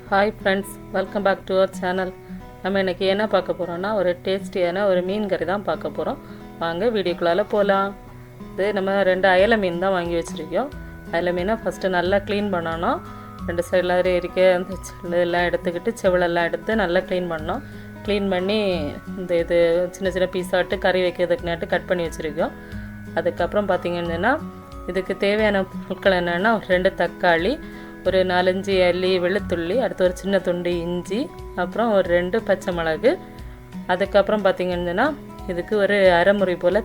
Hi friends, welcome back to our channel. நம்ம இன்றைக்கி என்ன பார்க்க போகிறோன்னா, ஒரு டேஸ்டியான ஒரு மீன் கறி தான் பார்க்க போகிறோம். வாங்க வீடியோக்குள்ளால் போகலாம். இது நம்ம 2 அயலை மீன் தான் வாங்கி வச்சுருக்கோம். அயலை மீனை ஃபஸ்ட்டு நல்லா க்ளீன் பண்ணணும். 2 சைடில் இருக்க அந்த எல்லாம் எடுத்துக்கிட்டு செவலெல்லாம் எடுத்து நல்லா க்ளீன் பண்ணோம். க்ளீன் பண்ணி இது சின்ன சின்ன பீஸாட்டு கறி வைக்கிறதுக்கு நேட்டு கட் பண்ணி வச்சுருக்கோம். அதுக்கப்புறம் பார்த்திங்கன்னா இதுக்கு தேவையான பொருட்கள் என்னென்னா, 2 தக்காளி, ஒரு 4-5 அள்ளி வெள்ளுத்துள்ளி, அடுத்து ஒரு சின்ன துண்டு இஞ்சி, அப்புறம் ஒரு 2 பச்சை மிளகு. அதுக்கப்புறம் பார்த்திங்கன்னா இதுக்கு ஒரு அரைமுறை போல்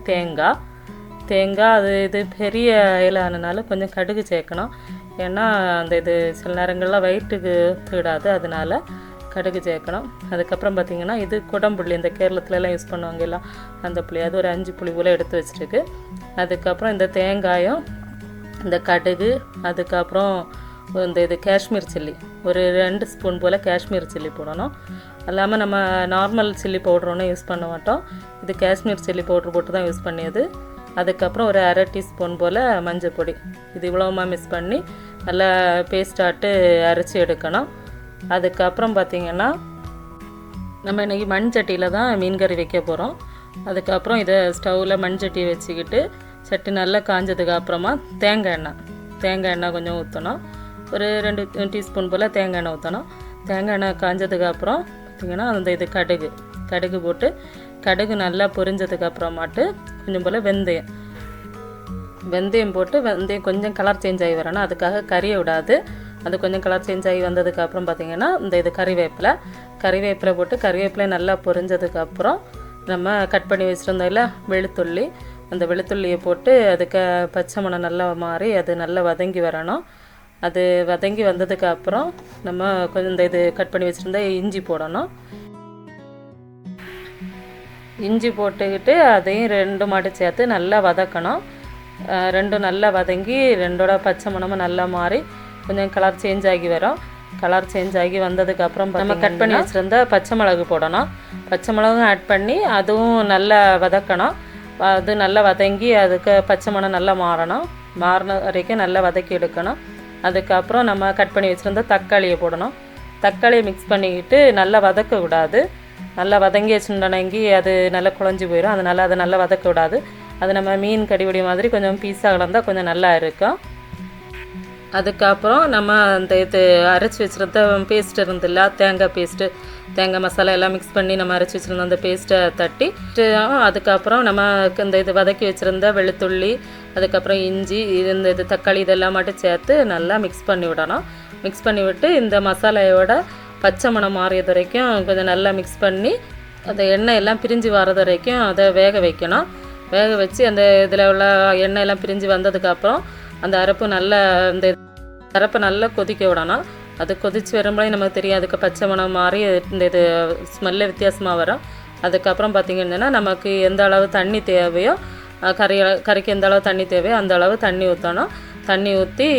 தேங்காய் இது பெரிய இலையானனால கொஞ்சம் கடுகு சேர்க்கணும். ஏன்னா அந்த இது சில நேரங்களில் வயிற்றுக்கு தீடாது, அதனால் கடுகு சேர்க்கணும். அதுக்கப்புறம் பார்த்திங்கன்னா இது குடம்புள்ளி, இந்த கேரளத்துலலாம் யூஸ் பண்ணுவாங்க எல்லாம், அந்த புளி, அது ஒரு 5 புளி போல் எடுத்து வச்சுருக்கு. அதுக்கப்புறம் இந்த தேங்காயும் இந்த கடுகு, அதுக்கப்புறம் இது காஷ்மீர் சில்லி, ஒரு 2 ஸ்பூன் போல் காஷ்மீர் சில்லி போடணும். இல்லாமல் நம்ம நார்மல் சில்லி பவுட்ரு யூஸ் பண்ண மாட்டோம், இது காஷ்மீர் சில்லி பவுட்ரு போட்டு தான் யூஸ் பண்ணியது. அதுக்கப்புறம் ஒரு 1/2 டீஸ்பூன் போல் மஞ்சள் பொடி. இது இவ்வளோமா மிக்ஸ் பண்ணி நல்லா பேஸ்டாட்டு அரைச்சி எடுக்கணும். அதுக்கப்புறம் பார்த்திங்கன்னா நம்ம இன்றைக்கி மண்சட்டியில் தான் மீன் கறி வைக்க போகிறோம். அதுக்கப்புறம் இதை ஸ்டவ்வில் மண்சட்டி வச்சுக்கிட்டு சட்டி நல்லா காஞ்சதுக்கு அப்புறமா தேங்காய் எண்ணெய் கொஞ்சம் ஊற்றணும். ஒரு 2 டீஸ்பூன் போல் தேங்காய் எண்ணெய் ஊற்றணும். தேங்காய் எண்ணெய் காஞ்சதுக்கப்புறம் பார்த்திங்கன்னா அந்த இது கடுகு போட்டு, கடுகு நல்லா பொரிஞ்சதுக்கு அப்புறமாட்டு கொஞ்சம் போல் வெந்தயம் போட்டு, வெந்தயம் கொஞ்சம் கலர் சேஞ்ச் ஆகி வரணும், அதுக்காக கறியை விடாது. அது கொஞ்சம் கலர் சேஞ்ச் ஆகி வந்ததுக்கப்புறம் பார்த்திங்கன்னா இது கறிவேப்பிலை போட்டு, கறிவேப்பிலை நல்லா பொரிஞ்சதுக்கப்புறம் நம்ம கட் பண்ணி வச்சுருந்தோம்ல வெள்ளுத்துள்ளி, அந்த வெள்ளுத்துள்ளியை போட்டு அதுக்கு பச்சை மணம் நல்லா மாறி அது நல்லா வதங்கி வரணும். அது வதங்கி வந்ததுக்கப்புறம் நம்ம கொஞ்சம் இது கட் பண்ணி வச்சுருந்தா இஞ்சி போடணும். இஞ்சி போட்டுக்கிட்டு அதையும் 2 மாட்டு சேர்த்து நல்லா வதக்கணும். 2 நல்லா வதங்கி 2ஓட பச்சை மணமும் நல்லா மாறி கொஞ்சம் கலர் சேஞ்ச் ஆகி வரும். கலர் சேஞ்ச் ஆகி வந்ததுக்கப்புறம் நம்ம கட் பண்ணி வச்சுருந்த பச்சை மிளகு போடணும். பச்சை மிளகும் ஆட் பண்ணி அதுவும் நல்லா வதக்கணும். அது நல்லா வதங்கி அதுக்கு பச்சை மணம் நல்லா மாறின வரைக்கும் நல்லா வதக்கி எடுக்கணும். அதுக்கப்புறம் நம்ம கட் பண்ணி வச்சுருந்த தக்காளியை போடணும். தக்காளியை மிக்ஸ் பண்ணிக்கிட்டு நல்லா வதக்கக்கூடாது. நல்லா வதங்கி வச்சுட்டனங்கி அது நல்லா குழஞ்சி போயிடும், அதனால் அதை நல்லா வதக்க விடாது. அது நம்ம மீன் கடிபடி மாதிரி கொஞ்சம் பீஸாக கலந்தால் கொஞ்சம் நல்லா இருக்கும். அதுக்கப்புறம் நம்ம அந்த இது அரைச்சி வச்சுருந்த பேஸ்ட் இருந்தில்ல, தேங்காய் மசாலா எல்லாம் மிக்ஸ் பண்ணி நம்ம அரைச்சி வச்சுருந்த அந்த பேஸ்ட்டை தட்டி, அதுக்கப்புறம் நம்ம இது வதக்கி வச்சுருந்த வெள்ளுத்துள்ளி, அதுக்கப்புறம் இஞ்சி, இது தக்காளி இதெல்லாம் மட்டும் சேர்த்து நல்லா மிக்ஸ் பண்ணி விடணும். மிக்ஸ் பண்ணி விட்டு இந்த மசாலையோட பச்சை மணம் மாறியது வரைக்கும் கொஞ்சம் நல்லா மிக்ஸ் பண்ணி அந்த எண்ணெய் எல்லாம் பிரிஞ்சு வர்றது வரைக்கும் அதை வேக வைக்கணும். வேக வச்சு அந்த இதில் உள்ள எண்ணெய் எல்லாம் பிரிஞ்சு வந்ததுக்கப்புறம் அந்த அரைப்பை நல்லா கொதிக்க விடணும். அது கொதித்து வரும்போது நமக்கு தெரியும், அதுக்கு பச்சை மணம் மாறி இது ஸ்மெல்லே வித்தியாசமாக வரும். அதுக்கப்புறம் பார்த்திங்கன்னா நமக்கு எந்த அளவு தண்ணி தேவையோ, கறிக்கு எந்த அளவு தண்ணி தேவையோ அந்த அளவு தண்ணி ஊற்றணும். தண்ணி ஊற்றி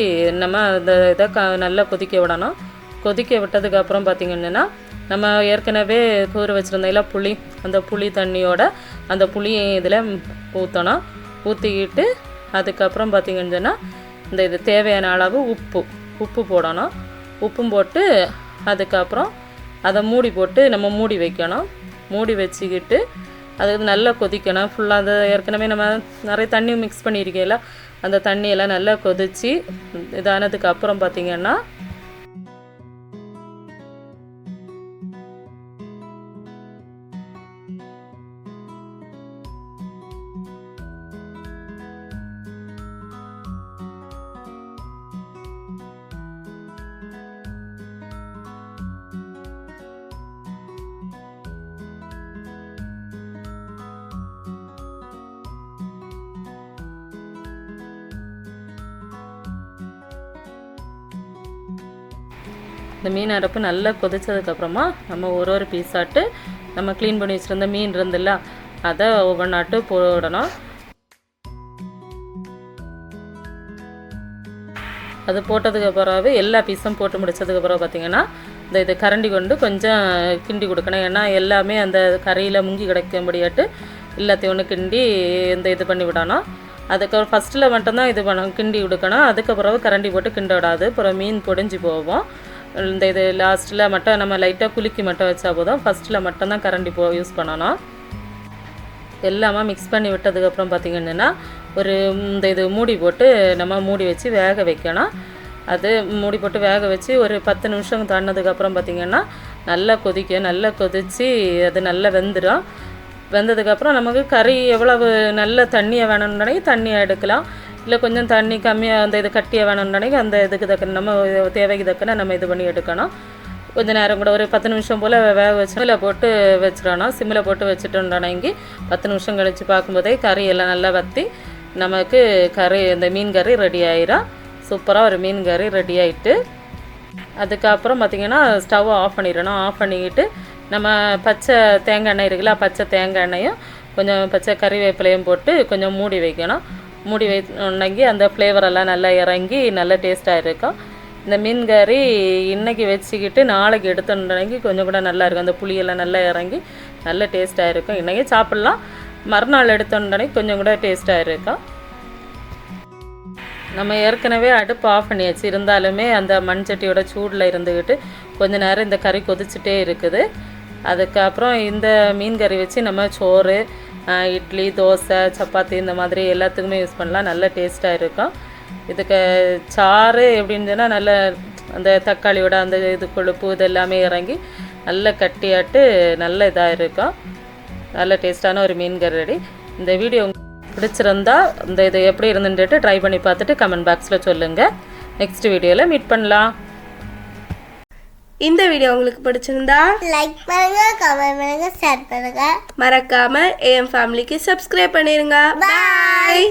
நம்ம இதை நல்லா கொதிக்க விடணும். கொதிக்க விட்டதுக்கப்புறம் பார்த்திங்கன்னா நம்ம ஏற்கனவே கூற வச்சுருந்ததில் புளி, அந்த புளி தண்ணியோட அந்த புளியை இதில் ஊற்றணும். ஊற்றிக்கிட்டு அதுக்கப்புறம் பார்த்திங்கன்னா இது தேவையான அளவு உப்பு போடணும். உப்பும் போட்டு அதுக்கப்புறம் அதை மூடி போட்டு நம்ம மூடி வைக்கணும். மூடி வச்சுக்கிட்டு அது நல்லா கொதிக்கணும் ஃபுல்லாக. அந்த ஏற்கனவே நம்ம நிறைய தண்ணி மிக்ஸ் பண்ணியிருக்கேல, அந்த தண்ணியெல்லாம் நல்லா கொதித்து இதானதுக்கு அப்புறம் பார்த்திங்கன்னா இந்த மீன் அரைப்பு நல்லா கொதித்ததுக்கப்புறமா நம்ம ஒரு பீஸாட்டு நம்ம க்ளீன் பண்ணி வச்சுருந்த மீன் இருந்தில்ல, அதை ஒவ்வொன்றாட்டு போடணும். அது போட்டதுக்கு பிறகு எல்லா பீஸும் போட்டு முடித்ததுக்கு பிறகு பார்த்திங்கன்னா இது கரண்டி கொண்டு கொஞ்சம் கிண்டி கொடுக்கணும். ஏன்னா எல்லாமே அந்த கறியில் முங்கி கிடைக்கும்படியாட்டு எல்லாத்தையும் ஒன்று கிண்டி இது பண்ணி விடணும். அதுக்கப்புறம் ஃபஸ்ட்டில் மட்டும்தான் இது கிண்டி கொடுக்கணும். அதுக்கப்புறம் கரண்டி போட்டு கிண்ட விடாது, அப்புறம் மீன் பொடிஞ்சு போகும். இந்த இது லாஸ்ட்டில் மட்டும் நம்ம லைட்டாக குலுக்கி மட்டும் வச்சா போதும். ஃபஸ்ட்டில் மட்டும்தான் கரண்டி யூஸ் பண்ணணும். எல்லாமே மிக்ஸ் பண்ணி விட்டதுக்கப்புறம் பார்த்திங்கன்னா ஒரு இந்த இது மூடி போட்டு நம்ம மூடி வச்சு வேக வைக்கணும். அது மூடி போட்டு வேக வச்சு ஒரு 10 நிமிஷம் தாண்டினதுக்கப்புறம் பார்த்திங்கன்னா நல்லா கொதிக்கும். நல்லா கொதித்து அது நல்லா வெந்துடும். வெந்ததுக்கப்புறம் நமக்கு கறி எவ்வளவு நல்ல தண்ணியை வேணும்னு தண்ணியை எடுக்கலாம். இல்லை கொஞ்சம் தண்ணி கம்மியாக அந்த இது கட்டியாக வேணும்னு அந்த இதுக்கு தக்க நம்ம தேவைக்கு தக்கன நம்ம இது பண்ணி எடுக்கணும். கொஞ்சம் நேரம் கூட ஒரு 10 நிமிஷம் போல் வேக வச்சு சிம்மில் போட்டு வச்சிடணும். சிம்மில் போட்டு வச்சுட்டோம்னாங்கி 10 நிமிஷம் கழித்து பார்க்கும்போதே கறி எல்லாம் நல்லா வற்றி நமக்கு கறி இந்த மீன் கறி ரெடி ஆயிரும். சூப்பராக ஒரு மீன் கறி ரெடி ஆகிட்டு அதுக்கப்புறம் பார்த்திங்கன்னா ஸ்டவ்வை ஆஃப் பண்ணிடணும். ஆஃப் பண்ணிக்கிட்டு நம்ம பச்சை தேங்காய் எண்ணெய் இருக்குல்ல, பச்சை தேங்காய் எண்ணெயும் கொஞ்சம் பச்சை கறிவேப்பிலையும் போட்டு கொஞ்சம் மூடி வைக்கணும். மூடி வைக்கணுன்னாங்கி அந்த ஃப்ளேவரெல்லாம் நல்லா இறங்கி நல்ல டேஸ்ட்டாக இருக்கும். இந்த மீன் கறி இன்றைக்கி வச்சுக்கிட்டு நாளைக்கு எடுத்துட்டாங்கி கொஞ்சம் கூட நல்லா இருக்கும். அந்த புளியெல்லாம் நல்லா இறங்கி நல்ல டேஸ்ட்டாக இருக்கும். இன்றைக்கி சாப்பிட்லாம். மறுநாள் எடுத்தோன்னே கொஞ்சம் கூட டேஸ்ட்டாக இருக்கும். நம்ம ஏற்கனவே அடுப்பு ஆஃப் பண்ணியாச்சு. இருந்தாலுமே அந்த மண் சட்டியோட சூடில் இருந்துக்கிட்டு கொஞ்சம் நேரம் இந்த கறி கொதிச்சுட்டே இருக்குது. அதுக்கப்புறம் இந்த மீன் கறி வச்சு நம்ம சோறு, இட்லி, தோசை, சப்பாத்தி இந்த மாதிரி எல்லாத்துக்குமே யூஸ் பண்ணலாம். நல்ல டேஸ்ட்டாக இருக்கும். இதுக்கு சாறு எப்படின்னு சொன்னால் நல்ல அந்த தக்காளியோட அந்த இது கொழுப்பு இது எல்லாமே இறங்கி நல்ல கட்டியாட்டு நல்ல இதாக இருக்கும். நல்ல டேஸ்ட்டான ஒரு மீன் கறி ரெடி. இந்த வீடியோ பிடிச்சிருந்தா இந்த இது எப்படி இருந்துட்டு ட்ரை பண்ணி பார்த்துட்டு கமெண்ட் பாக்ஸில் சொல்லுங்கள். நெக்ஸ்ட் வீடியோவில் மீட் பண்ணலாம். இந்த வீடியோ உங்களுக்கு பிடிச்சிருந்தா லைக் பண்ணுங்க, கமெண்ட் பண்ணுங்க, ஷேர் பண்ணுங்க. மறக்காம AM ஃபேமிலிக்கு சப்ஸ்கிரைப் பண்ணிருங்க. பாய்.